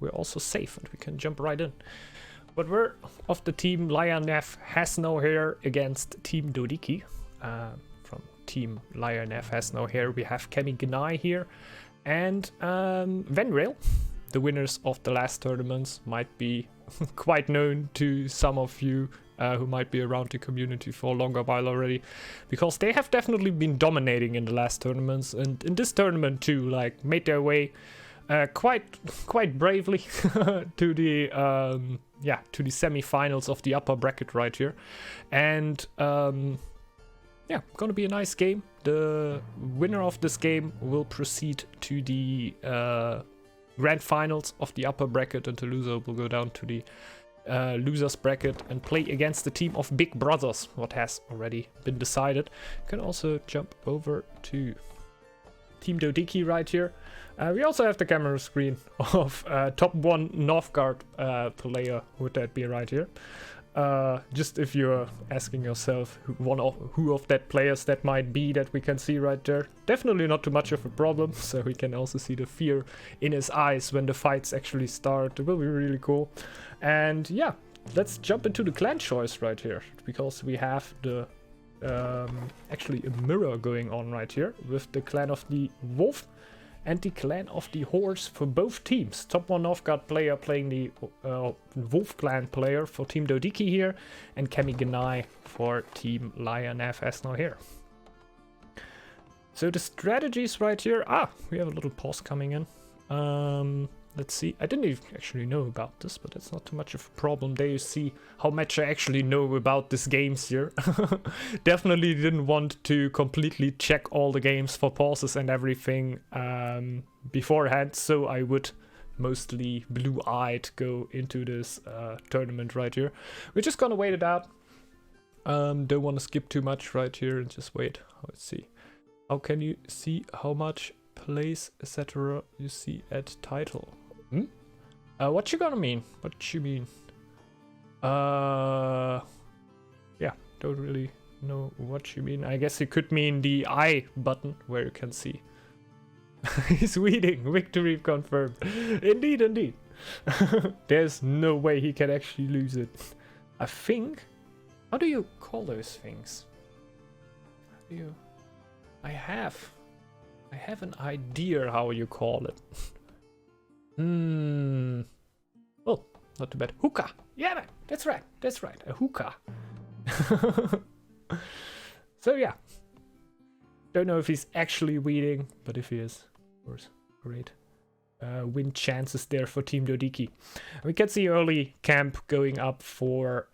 we're also safe and we can jump right in. But we're of the team Lionef Has No Hair against Team Dodiki. From Team Lionef Has No Hair, we have Kemi Gnai here and Venrail. The winners of the last tournaments might be quite known to some of you who might be around the community for a longer while already, because they have definitely been dominating in the last tournaments, and in this tournament too, like made their way quite bravely to the to the semi-finals of the upper bracket right here. And yeah, gonna be a nice game. The winner of this game will proceed to the grand finals of the upper bracket, and the loser will go down to the losers bracket and play against the team of Big Brothers, what has already been decided. You can also jump over to Team Dodiki right here. We also have the camera screen of top 1 Northgard player, would that be right here. Just if you're asking yourself who of that players that might be that we can see right there. Definitely not too much of a problem, so we can also see the fear in his eyes when the fights actually start. It will be really cool. And yeah, let's jump into the clan choice right here, because we have the actually a mirror going on right here with the clan of the Wolf and the clan of the Horse for both teams. Top 1 Northgard player playing the Wolf clan player for Team Dodiki here, and Kemi Gnai for Team Lionef Has No Hair. So the strategies right here. We have a little pause coming in. Let's see. I didn't even actually know about this, but it's not too much of a problem. There you see how much I actually know about these games here. Definitely didn't want to completely check all the games for pauses and everything beforehand, so I would mostly blue-eyed go into this tournament right here. We're just gonna wait it out. Don't want to skip too much right here and just wait. Let's see. How can you see how much place, etc. you see at title? What you gonna mean? What you mean? Yeah, don't really know what you mean. I guess it could mean the I button where you can see. He's weeding. Victory confirmed. Indeed, indeed. There's no way he can actually lose it. I think. How do you call those things? How do you? I have an idea how you call it. Oh, not too bad. Hookah. Yeah, man. That's right. That's right. A hookah. So yeah. Don't know if he's actually weeding, but if he is, of course, great. Win chances there for Team Dodiki. We can see early camp going up for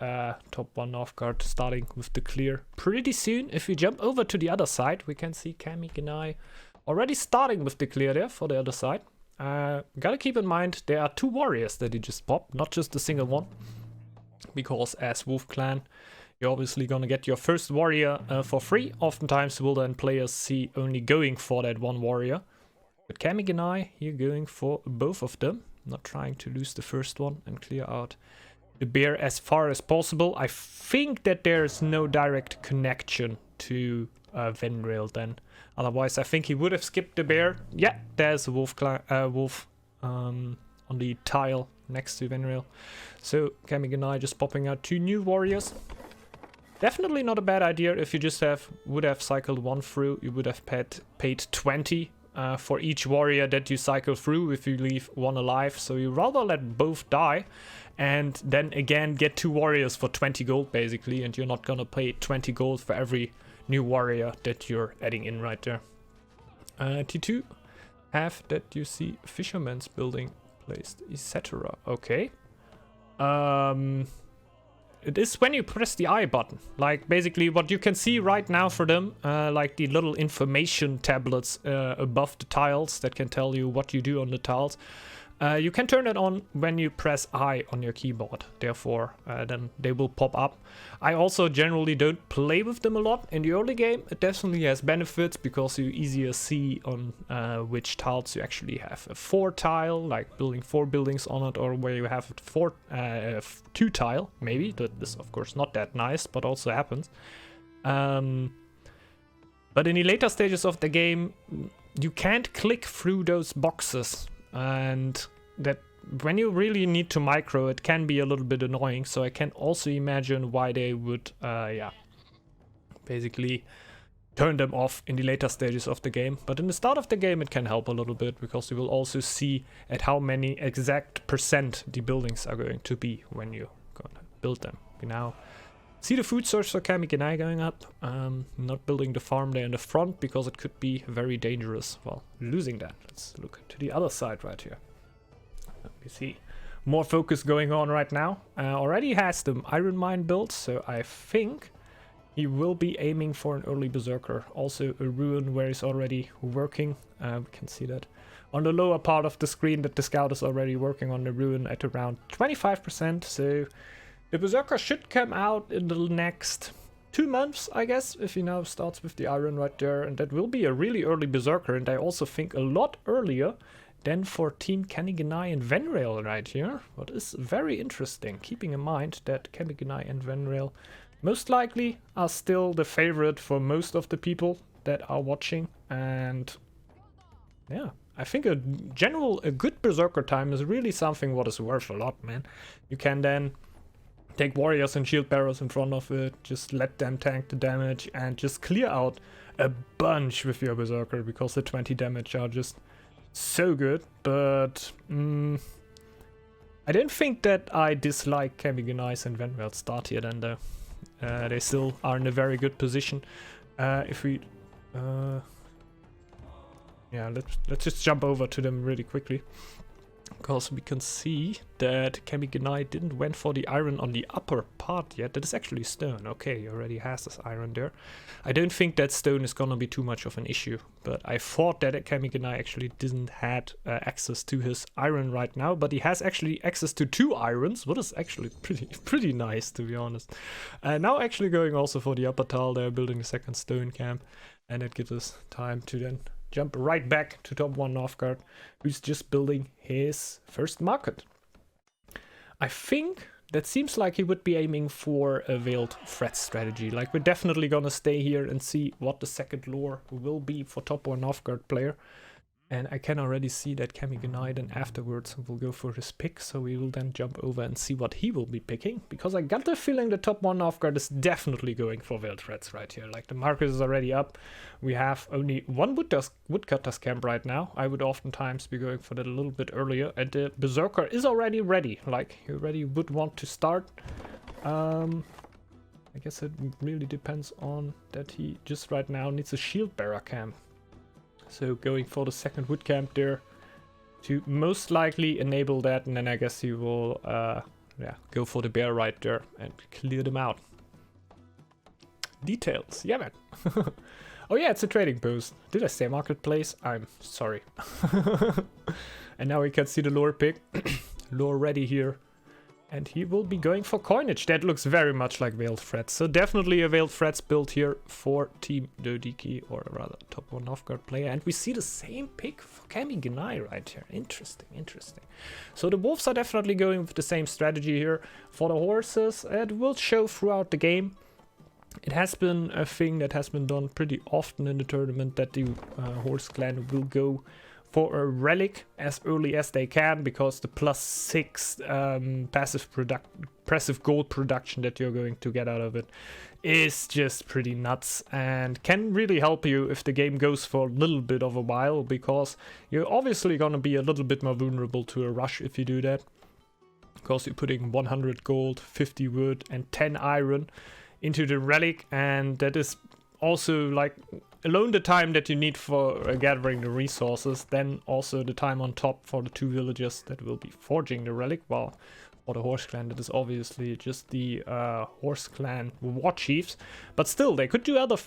top 1 Northgard, starting with the clear pretty soon. If we jump over to the other side, we can see Kemi Gnai already starting with the clear there for the other side. Gotta keep in mind there are 2 warriors that he just popped, not just a single one, because as Wolf Clan you're obviously gonna get your first warrior for free. Oftentimes will then players see only going for that 1 warrior. But Kemi Gnai here going for both of them, not trying to lose the first one and clear out the bear as far as possible. I think that there's no direct connection to Venrail then. Otherwise I think he would have skipped the bear. Yeah, there's a wolf on the tile next to Venrail. So Kemi Gnai just popping out 2 new warriors. Definitely not a bad idea. If you just would have cycled 1 through, you would have paid 20 for each warrior that you cycle through if you leave 1 alive. So you rather let both die and then again get 2 warriors for 20 gold basically, and you're not gonna pay 20 gold for every new warrior that you're adding in right there. T2 have that you see fisherman's building placed, etc. Okay. It is when you press the I button. Like basically what you can see right now for them, like the little information tablets above the tiles that can tell you what you do on the tiles. You can turn it on when you press I on your keyboard. Therefore, then they will pop up. I also generally don't play with them a lot in the early game. It definitely has benefits because you easier see on which tiles you actually have. A 4 tile, like building 4 buildings on it, or where you have 2 tile, maybe. That is of course not that nice, but also happens. But in the later stages of the game, you can't click through those boxes. And that when you really need to micro, it can be a little bit annoying. So I can also imagine why they would, basically turn them off in the later stages of the game. But in the start of the game, it can help a little bit, because you will also see at how many exact percent the buildings are going to be when you gonna build them. You now see the food source for Kamigenai going up. Not building the farm there in the front, because it could be very dangerous while losing that. Let's look to the other side right here. You see more focus going on right now. Already has the iron mine built, so I think he will be aiming for an early Berserker. Also a ruin where he's already working. We can see that on the lower part of the screen that the scout is already working on the ruin at around 25%. So the Berserker should come out in the next 2 months, I guess, if he now starts with the iron right there. And that will be a really early Berserker, and I also think a lot earlier than for Team Kamigenai and Venrail right here. What is very interesting, keeping in mind that Kamigenai and Venrail most likely are still the favorite for most of the people that are watching. And yeah, I think a good Berserker time is really something what is worth a lot, man. You can then take warriors and shield bearers in front of it, just let them tank the damage and just clear out a bunch with your Berserker, because the 20 damage are just so good. But I don't think that I dislike Kamigenai's and Venrail's start here then, though. They still are in a very good position. If we let's just jump over to them really quickly, because we can see that Kamigenai didn't went for the iron on the upper part yet. That is actually stone. Okay, he already has this iron there. I don't think that stone is gonna be too much of an issue, but I thought that Kamigenai actually didn't had access to his iron right now, but he has actually access to 2 irons, what is actually pretty nice, to be honest. Now actually going also for the upper tile there, building the second stone camp, and it gives us time to then jump right back to top 1 Northgard, who's just building his first market. I think that seems like he would be aiming for a veiled threat strategy. Like, we're definitely gonna stay here and see what the second lore will be for top 1 Northgard player. And I can already see that Kamigenai then afterwards will go for his pick, so we will then jump over and see what he will be picking. Because I got the feeling the top 1 Northgard is definitely going for veiled threats right here. Like, the market is already up. We have only 1 woodcutter's camp right now. I would oftentimes be going for that a little bit earlier. And the Berserker is already ready. Like, he already would want to start. I guess it really depends on that he just right now needs a shield bearer camp. So going for the second wood camp there to most likely enable that, and then I guess he will go for the bear right there and clear them out. Details, yeah man. Oh yeah, it's a trading post. Did I say marketplace? I'm sorry. And now we can see the lore pick. Lore ready here. And he will be going for coinage. That looks very much like Veiled Threats. So definitely a Veiled Threats build here for Team Dodiki, or rather top 1 Northgard player. And we see the same pick for Kamigenai right here. Interesting, interesting. So the wolves are definitely going with the same strategy here. For the horses, it will show throughout the game. It has been a thing that has been done pretty often in the tournament, that the horse clan will go for a relic as early as they can, because the +6 passive gold production that you're going to get out of it is just pretty nuts, and can really help you if the game goes for a little bit of a while, because you're obviously going to be a little bit more vulnerable to a rush if you do that, because you're putting 100 gold, 50 wood and 10 iron into the relic, and that is also like alone the time that you need for gathering the resources, then also the time on top for the 2 villagers that will be forging the relic. While for the horse clan, that is obviously just the horse clan war chiefs, but still they could do other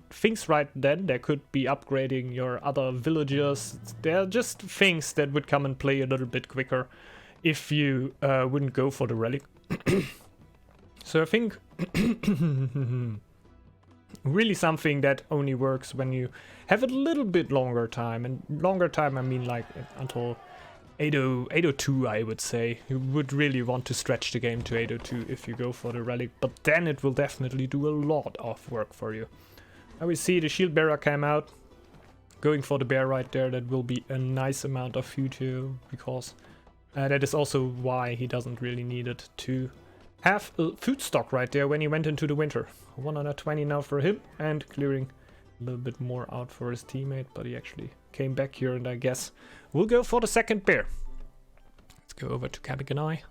things right then. They could be upgrading your other villagers. They're just things that would come and play a little bit quicker if you wouldn't go for the relic. So I think really something that only works when you have a little bit longer time, and longer time I mean like until 802, I would say. You would really want to stretch the game to 802 if you go for the relic, but then it will definitely do a lot of work for you. Now we see the shield bearer came out, going for the bear right there. That will be a nice amount of food here, because That is also why he doesn't really need it to have a food stock right there when he went into the winter. 120 now for him, and clearing a little bit more out for his teammate, but he actually came back here, and I guess we'll go for the second bear. Let's go over to Kabiganai.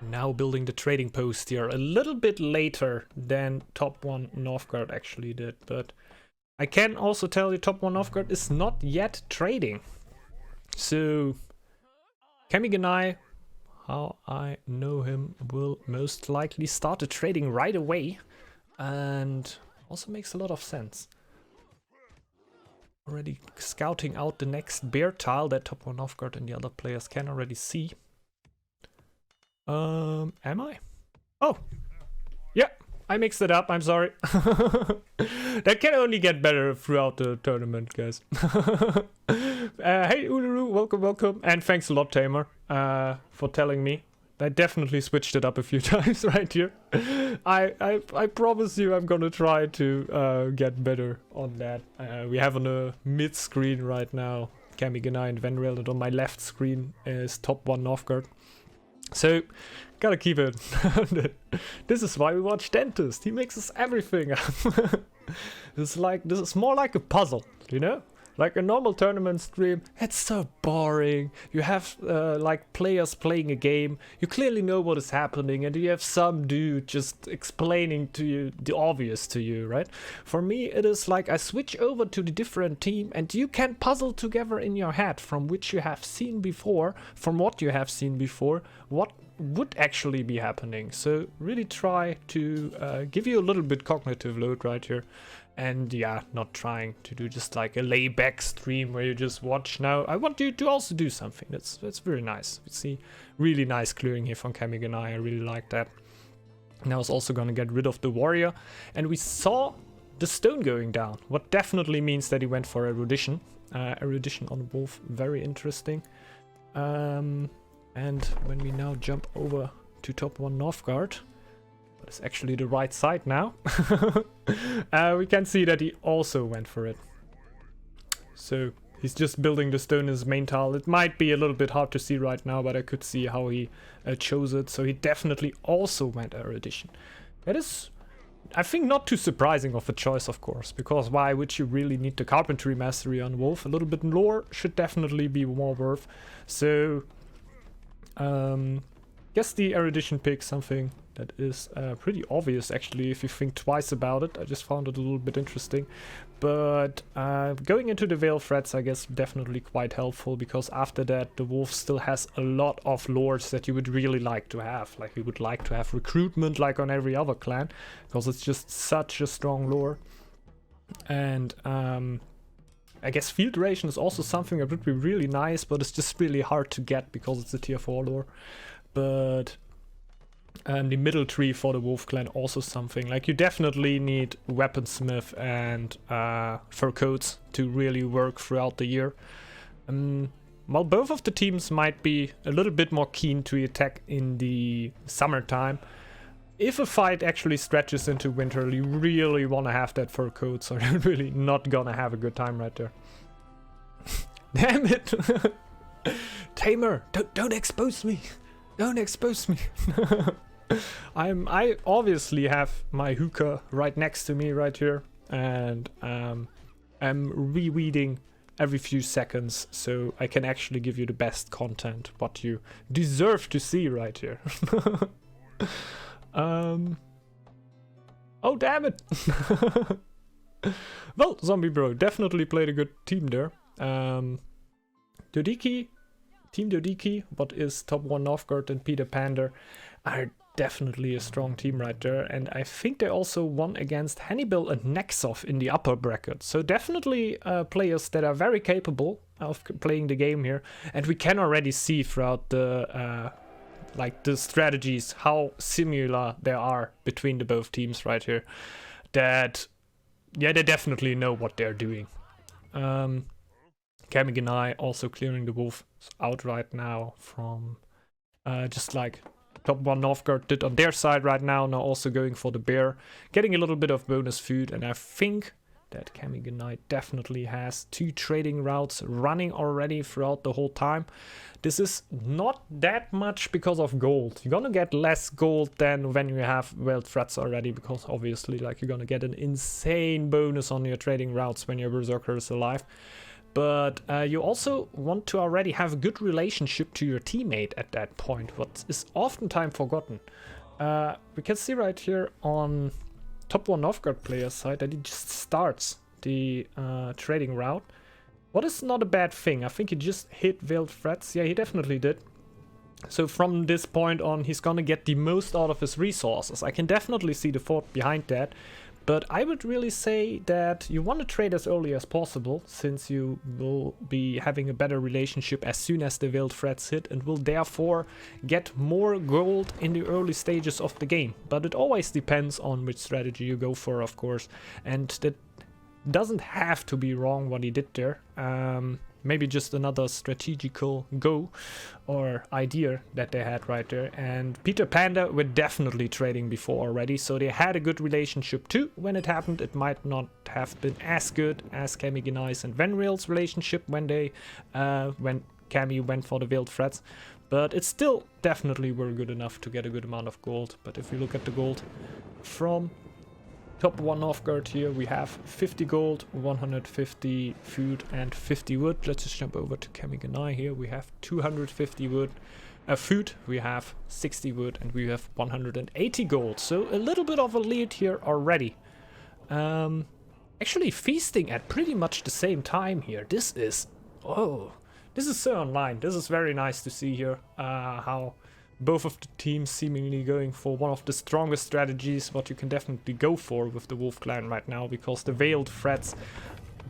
Now building the trading post here a little bit later than top 1 Northgard actually did, but I can also tell you top 1 Northgard is not yet trading. So Kamiganai, how I know him, will most likely start the trading right away, and also makes a lot of sense. Already scouting out the next bear tile that top 1 Northgard and the other players can already see. Am I? Oh, yeah, I mixed it up, I'm sorry. That can only get better throughout the tournament, guys. Hey Uluru, welcome, and thanks a lot, Tamer, for telling me. I definitely switched it up a few times right here. I promise you I'm gonna try to get better on that. We have on the mid screen right now Kamiganai and Venreal, and on my left screen is top 1 Northgard. So, gotta keep it. This is why we watch Dentist. He makes us everything. This is more like a puzzle, you know? Like a normal tournament stream, it's so boring. You have like players playing a game. You clearly know what is happening, and you have some dude just explaining to you the obvious to you, right? For me, it is like I switch over to the different team, and you can puzzle together in your head from which you have seen before, from what you have seen before, what would actually be happening. So really try to give you a little bit cognitive load right here. And yeah, not trying to do just like a layback stream where you just watch. Now I want you to also do something. That's very nice. We see really nice clearing here from Kamiganai. I really like that. Now it's also gonna get rid of the warrior, and we saw the stone going down, what definitely means that he went for erudition. Erudition on wolf, very interesting. And when we now jump over to top 1 Northgard, but it's actually the right side now. We can see that he also went for it. So he's just building the stone in his main tile. It might be a little bit hard to see right now, but I could see how he chose it. So he definitely also went erudition. That is, I think, not too surprising of a choice, of course, because why would you really need the carpentry mastery on wolf? A little bit lore should definitely be more worth. So guess the erudition pick something that is pretty obvious, actually, if you think twice about it. I just found it a little bit interesting. But going into the Veil Threads, I guess, definitely quite helpful, because after that, the wolf still has a lot of lords that you would really like to have. Like, you would like to have recruitment, like on every other clan, because it's just such a strong lore. And I guess field duration is also something that would be really nice, but it's just really hard to get because it's a tier 4 lore. But the middle tree for the wolf clan also something. Like, you definitely need weaponsmith and fur coats to really work throughout the year. While both of the teams might be a little bit more keen to attack in the summertime, if a fight actually stretches into winter, you really want to have that fur coat, so you're really not gonna have a good time right there. Damn it! Tamer, don't expose me! Don't expose me! I obviously have my hookah right next to me right here, and I'm reweeding every few seconds, so I can actually give you the best content, what you deserve to see right here. Oh, damn it! Well, Zombie Bro definitely played a good team there. Dodiki, Team Dodiki, what is top 1 Northgard and Peter Pander, are definitely a strong team right there. And I think they also won against Hannibal and Nexov in the upper bracket. So definitely players that are very capable of playing the game here. And we can already see throughout the like the strategies, how similar there are between the both teams right here, that yeah, they definitely know what they're doing. Kamiganai also clearing the wolf out right now from just like top 1 Northgard did on their side right now. Now also going for the bear, getting a little bit of bonus food, and I think that Kamiganai definitely has 2 trading routes running already throughout the whole time. This is not that much because of gold. You're gonna get less gold than when you have Veiled Threats already, because obviously like you're gonna get an insane bonus on your trading routes when your Berserker is alive. But you also want to already have a good relationship to your teammate at that point, what is oftentimes forgotten. We can see right here on top 1 Northgard player's side that he just starts the trading route. What is not a bad thing. I think he just hit Veiled Threats. Yeah, he definitely did. So from this point on, he's gonna get the most out of his resources. I can definitely see the thought behind that. But I would really say that you want to trade as early as possible, since you will be having a better relationship as soon as the Veiled Threats hit, and will therefore get more gold in the early stages of the game. But it always depends on which strategy you go for, of course, and that doesn't have to be wrong what he did there. Maybe just another strategical go or idea that they had right there. And Peter Panda were definitely trading before already, so they had a good relationship too. When it happened, it might not have been as good as Kamiganai's and Venreal's relationship when Kami went for the Veiled Threats, but it still definitely were good enough to get a good amount of gold. But if you look at the gold from top 1 Northgard here, we have 50 gold, 150 food, and 50 wood. Let's just jump over to Kamiganai here. We have 250 wood, food, we have 60 wood, and we have 180 gold. So a little bit of a lead here already. Actually feasting at pretty much the same time here. This is so online. This is very nice to see here how both of the teams seemingly going for one of the strongest strategies, what you can definitely go for with the Wolf Clan right now, because the Veiled Threats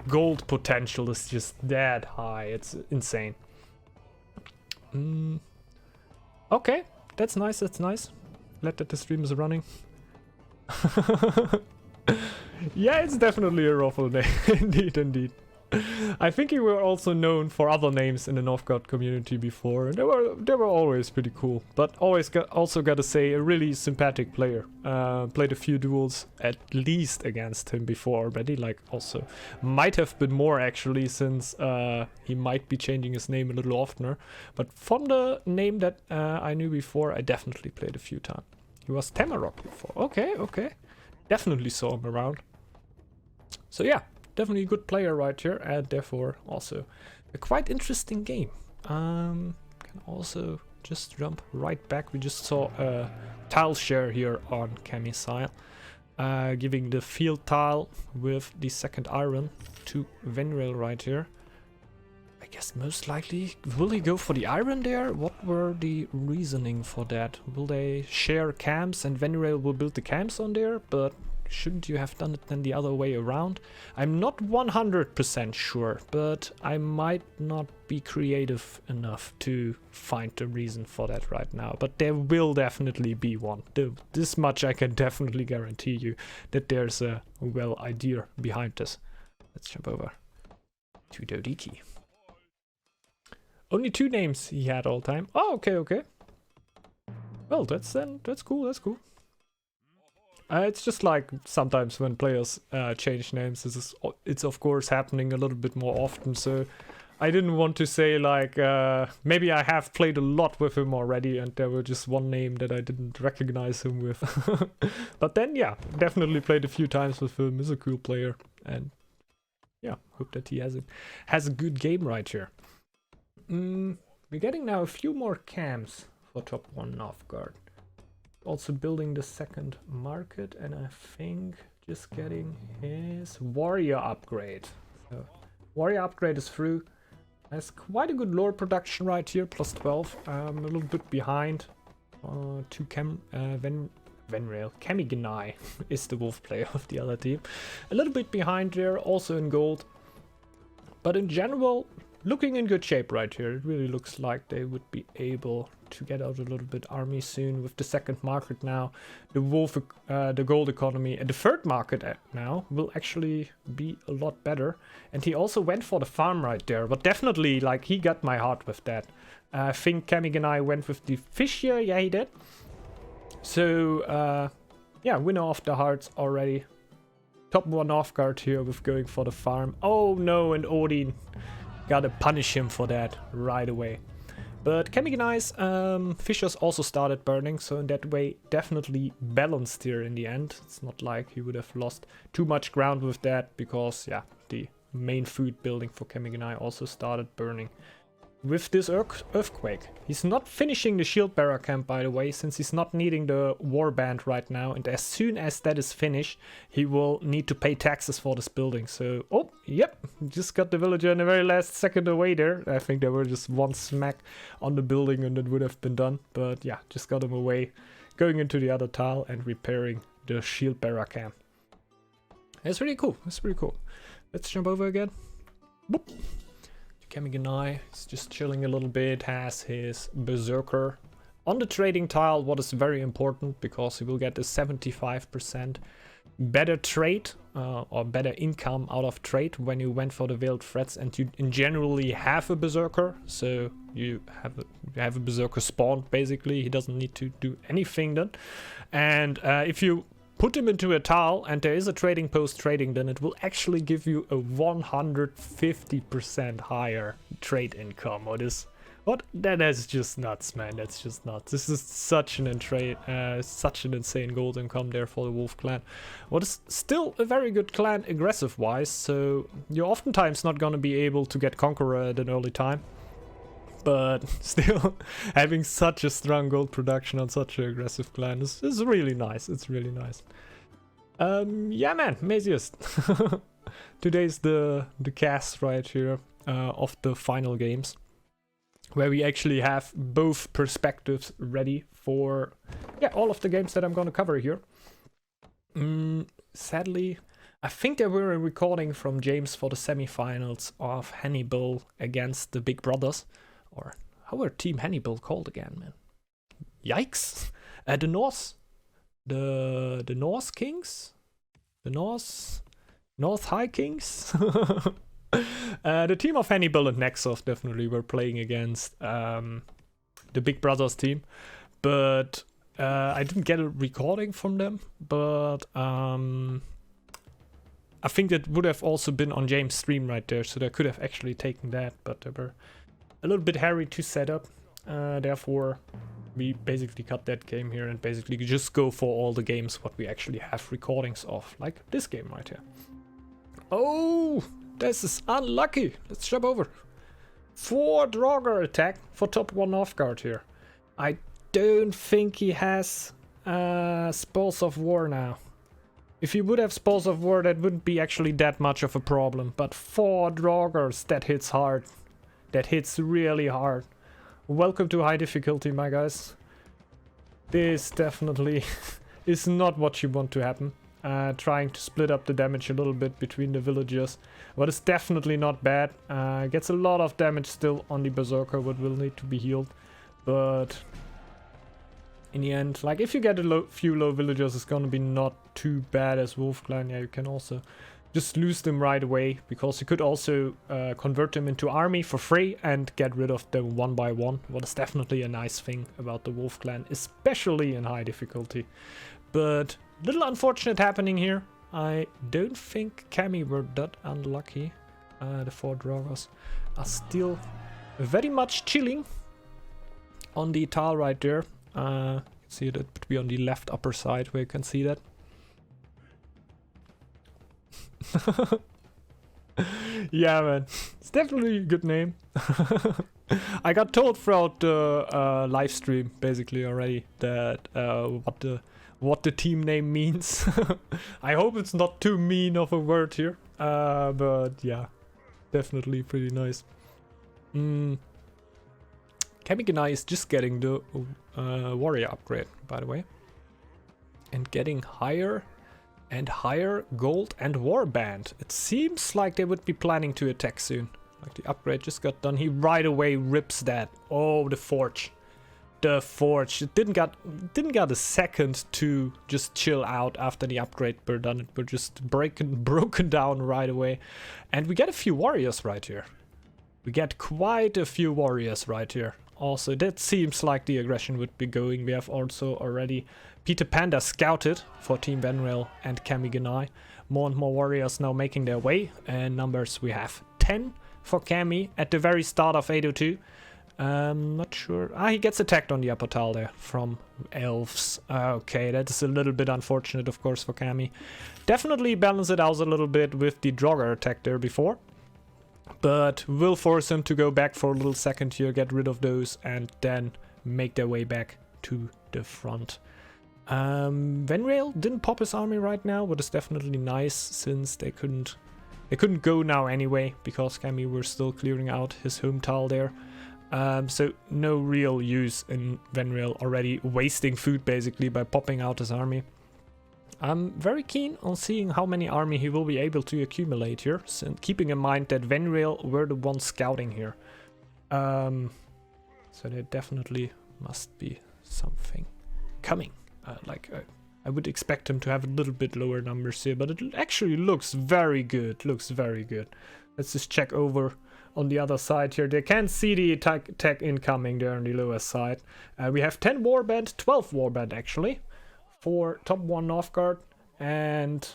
gold potential is just that high. It's insane. Okay, that's nice, that's nice. Glad that the stream is running. Yeah, it's definitely a ruffle day. Indeed, indeed. I think you were also known for other names in the Northgard community before, and they were always pretty cool. But also gotta say, a really sympathetic player. Played a few duels at least against him before already, like also might have been more actually, since he might be changing his name a little oftener. But from the name that I knew before, I definitely played a few times. He was Tamarok before. Okay. Definitely saw him around. So yeah. Definitely a good player right here, and therefore also a quite interesting game. Can also just jump right back. We just saw a tile share here on Kami's side, giving the field tile with the second iron to Venreal right here. I guess most likely, will he go for the iron there? What were the reasoning for that? Will they share camps and Venreal will build the camps on there? But shouldn't you have done it then the other way around? I'm not 100% sure, but I might not be creative enough to find the reason for that right now. But there will definitely be one. This much I can definitely guarantee you, that there's a well idea behind this. Let's jump over to Dodiki. Only 2 names he had all time. Oh, okay. Well, that's cool. It's just like sometimes when players change names, it's of course happening a little bit more often, so I didn't want to say like, maybe I have played a lot with him already and there were just one name that I didn't recognize him with. But then yeah, definitely played a few times with him. He's a cool player, and yeah, hope that he has a good game right here. We're getting now a few more camps for top 1 Northgard. Also building the second market, and I think just getting his warrior upgrade. So warrior upgrade is through. Has quite a good lore production right here, plus 12. A little bit behind. Venreal. Kamiganai is the wolf player of the other team. A little bit behind there, also in gold. But in general, looking in good shape right here. It really looks like they would be able to get out a little bit army soon with the second market now. The wolf, the gold economy, and the third market now will actually be a lot better. And he also went for the farm right there, but definitely like he got my heart with that. I think Kamiganai went with the fish here. Yeah, he did. So yeah, winner of the hearts already. top one off guard here with going for the farm. Oh no, and Odin gotta punish him for that right away. But Kamiganai's fissures also started burning, so in that way definitely balanced here in the end. It's not like he would have lost too much ground with that, because yeah, the main food building for Kamiganai also started burning with this earthquake. He's not finishing the shield bearer camp, by the way, since he's not needing the warband right now, and as soon as that is finished he will need to pay taxes for this building. So oh yep, just got the villager in the very last second away there. I think there were just one smack on the building and it would have been done, but yeah, just got him away, going into the other tile and repairing the shield bearer camp. That's really cool. That's pretty cool. Let's jump over again. Boop. Kamiganai is just chilling a little bit, has his Berserker on the trading tile, what is very important because he will get a 75% better trade or better income out of trade when you went for the Veiled Threats and you generally have a Berserker. So you have a Berserker spawned basically, he doesn't need to do anything then. And if you put him into a tile and there is a trading post trading, then it will actually give you a 150% higher trade income. That is just nuts, man. That's just nuts. This is such an insane gold income there for the Wolf clan. What is still a very good clan aggressive wise, so you're oftentimes not gonna be able to get Conqueror at an early time. But still, having such a strong gold production on such an aggressive clan is really nice. It's really nice. Yeah, man, Maziest. Today's the cast right here of the final games, where we actually have both perspectives ready for all of the games that I'm gonna cover here. Sadly, I think there were a recording from James for the semifinals of Hannibal against the Big Brothers. Or how were Team Hannibal called again, man? Yikes! The North Kings? The North High Kings? The team of Hannibal and Nexus definitely were playing against the Big Brothers team. But I didn't get a recording from them. But I think that would have also been on James' stream right there. So they could have actually taken that. But they were a little bit hairy to set up, therefore we basically cut that game here and basically just go for all the games what we actually have recordings of, like this game right here. Oh, this is unlucky. Let's jump over. 4 Draugr attack for top 1 Northgard here. I don't think he has Spells of War now. If he would have Spells of War, that wouldn't be actually that much of a problem, but 4 Draugrs, that hits hard. That hits really hard. Welcome to high difficulty, my guys. This definitely is not what you want to happen. Trying to split up the damage a little bit between the villagers. But it's definitely not bad. Gets a lot of damage still on the Berserker, what will need to be healed. But in the end, like if you get a few low villagers, it's gonna be not too bad as Wolf Clan. Yeah, you can also just lose them right away, because you could also convert them into army for free and get rid of them one by one. What is definitely a nice thing about the Wolf Clan, especially in high difficulty. But little unfortunate happening here. I don't think Kami were that unlucky. The 4 Draugrs are still very much chilling on the tile right there. See that would be on the left upper side where you can see that. Yeah, man, it's definitely a good name. I got told throughout the live stream basically already that what the team name means. I hope it's not too mean of a word here, but yeah, definitely pretty nice. Kamiganai is just getting the warrior upgrade, by the way, and getting higher and higher gold and warband. It seems like they would be planning to attack soon. Like the upgrade just got done. He right away rips that. Oh, the forge. The forge. It didn't got a second to just chill out after the upgrade were done. It were just broken down right away. And we get a few warriors right here. We get quite a few warriors right here also that seems like the aggression would be going. We have also already Peter Panda scouted for Team Venreal and Kamiganai. More and more warriors now making their way, and numbers we have 10 for Kami at the very start of 802. Not sure. He gets attacked on the upper tile there from elves. Okay, that is a little bit unfortunate, of course, for Kami. Definitely balance it out a little bit with the Draugr attack there before, but will force him to go back for a little second here, get rid of those, and then make their way back to the front. Venreal didn't pop his army right now, but it's definitely nice since they couldn't go now anyway, because Kami were still clearing out his home tile there. So no real use in Venreal already wasting food basically by popping out his army. I'm very keen on seeing how many army he will be able to accumulate here, so keeping in mind that Venreal were the ones scouting here. So there definitely must be something coming. I would expect him to have a little bit lower numbers here, but it actually looks very good. Looks very good. Let's just check over on the other side here. They can see the attack incoming there on the lower side. We have 10 warband, 12 warband actually, for top 1 Northgard, and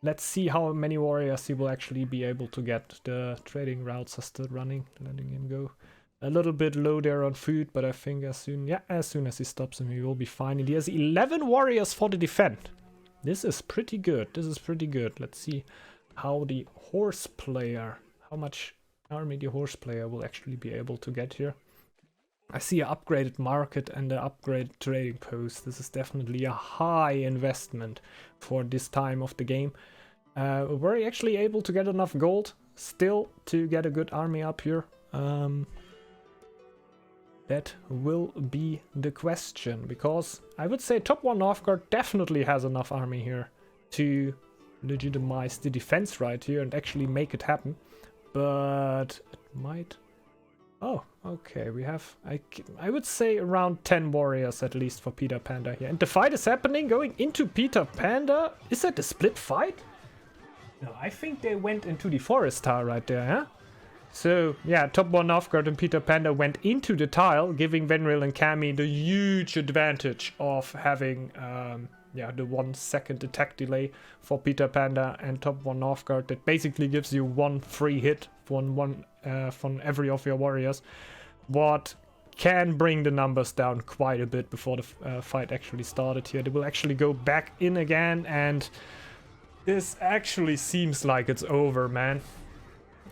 let's see how many warriors he will actually be able to get. The trading routes are still running, letting him go a little bit low there on food, but I think as soon as he stops him, he will be fine. And he has 11 warriors for the defend. This is pretty good. This is pretty good. Let's see how the horse player, how much army the horse player will actually be able to get here. I see an upgraded market and an upgraded trading post. This is definitely a high investment for this time of the game. Were you actually able to get enough gold still to get a good army up here? That will be the question, because I would say top 1 Northgard definitely has enough army here to legitimize the defense right here and actually make it happen. But it might... Oh, okay, we have, I would say around 10 warriors at least for Peter Panda here. And the fight is happening, going into Peter Panda. Is that a split fight? No, I think they went into the forest tile right there, huh? So, yeah, top 1 Northgard and Peter Panda went into the tile, giving Venreal and Kami the huge advantage of having the 1 second attack delay for Peter Panda and top 1 Northgard. That basically gives you 1 free hit from every of your warriors, what can bring the numbers down quite a bit before the fight actually started here. They will actually go back in again, and this actually seems like it's over, man.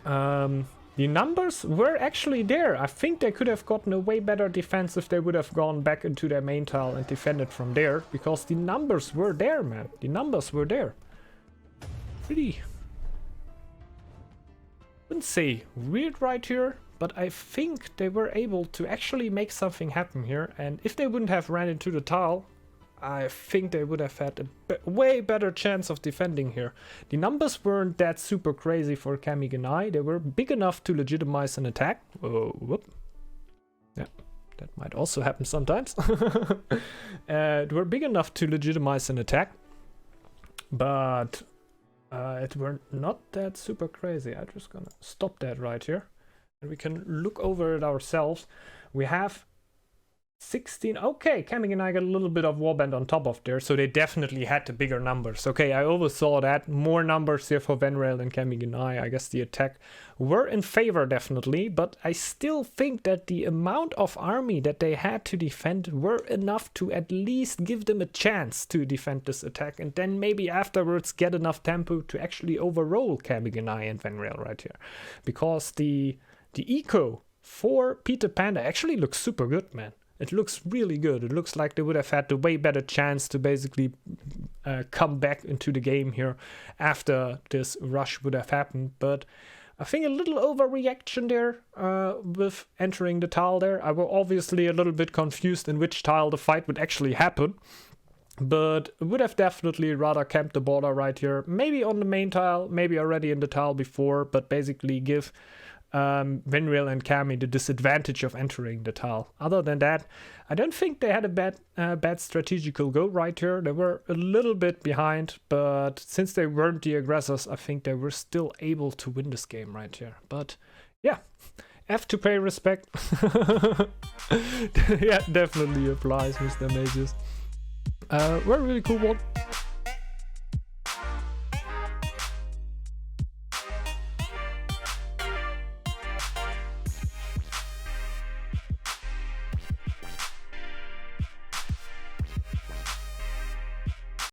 The numbers were actually there. I think they could have gotten a way better defense if they would have gone back into their main tile and defended from there, because the numbers were there, man. The numbers were there. Pretty... wouldn't say weird right here, but I think they were able to actually make something happen here, and if they wouldn't have ran into the tile, I think they would have had a way better chance of defending here. The numbers weren't that super crazy for Kamiganai. They were big enough to legitimize an attack. Oh, whoop. Yeah, that might also happen sometimes. They were big enough to legitimize an attack, but it were not that super crazy. I'm just gonna stop that right here, and we can look over it ourselves. We have 16. Okay, Kamiganai got a little bit of warband on top of there, so they definitely had the bigger numbers. Okay, I oversaw that. More numbers here for Venreal and Kamiganai. I guess the attack were in favor definitely, but I still think that the amount of army that they had to defend were enough to at least give them a chance to defend this attack, and then maybe afterwards get enough tempo to actually overroll Kamiganai and Venreal right here. Because the eco for Peter Panda actually looks super good, man. It looks really good. It looks like they would have had a way better chance to basically come back into the game here after this rush would have happened. But I think a little overreaction there with entering the tile there. I was obviously a little bit confused in which tile the fight would actually happen, but would have definitely rather camped the border right here. Maybe on the main tile, maybe already in the tile before, but basically give Venreal and Kami the disadvantage of entering the tile. Other than that, I don't think they had a bad strategical go right here. They were a little bit behind, but since they weren't the aggressors, I think they were still able to win this game right here. But yeah, Have to pay respect. Yeah, definitely applies, Mr. Mages. Very really cool one.